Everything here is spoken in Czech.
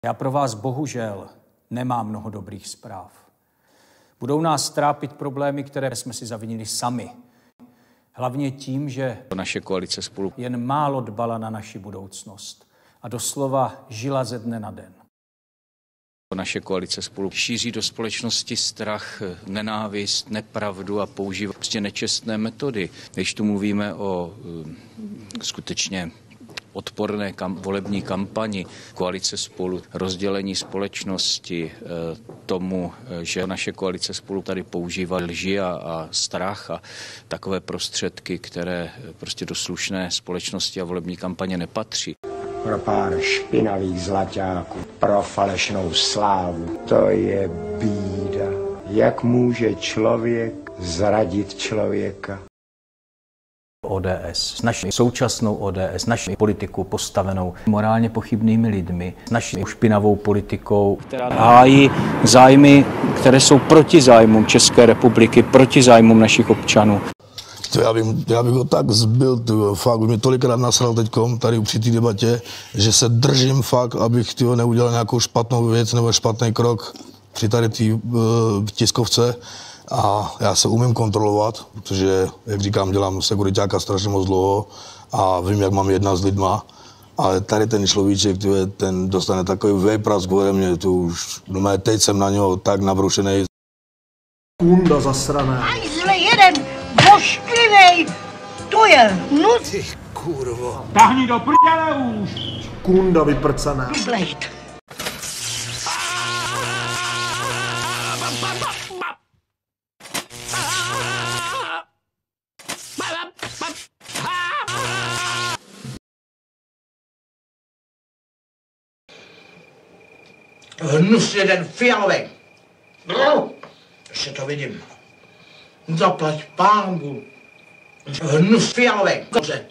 Já pro vás bohužel nemám mnoho dobrých zpráv. Budou nás trápit problémy, které jsme si zavinili sami. Hlavně tím, že naše koalice Spolu jen málo dbala na naši budoucnost a doslova žila ze dne na den. Naše koalice Spolu šíří do společnosti strach, nenávist, nepravdu a používá prostě nečestné metody. Když tu mluvíme o skutečně odporné volební kampani koalice Spolu, rozdělení společnosti, tomu, že naše koalice Spolu tady používá lži a strach a takové prostředky, které prostě do slušné společnosti a volební kampaně nepatří. Pro pár špinavých zlaťáků, pro falešnou slávu. To je bída. Jak může člověk zradit člověka? ODS, s naší současnou ODS, naší politiku postavenou morálně pochybnými lidmi, s naší špinavou politikou, která hájí zájmy, které jsou proti zájmům České republiky, proti zájmům našich občanů. Já bych ho tak zbyl, fakt, už mě tolikrát nasral teďkom tady při té debatě, že se držím fakt, abych neudělal nějakou špatnou věc nebo špatný krok při tady té tiskovce. A já se umím kontrolovat, protože, jak říkám, dělám sekuriťáka strašně moc dlouho a vím, jak mám jednat s lidma. Ale tady ten človíček, ten dostane takový vejprask ode mě, teď jsem na něho tak nabrušený. Kunda zasraná. Aj zle jeden, bošklivej, to je nuc. Ty kurvo. Tahni do prdele už. Kunda vyprcaná. Blejt. Hnus jeden fialovej. Ještě to vidím. Zaplať pánbu. Hnus fialovej. Dobře.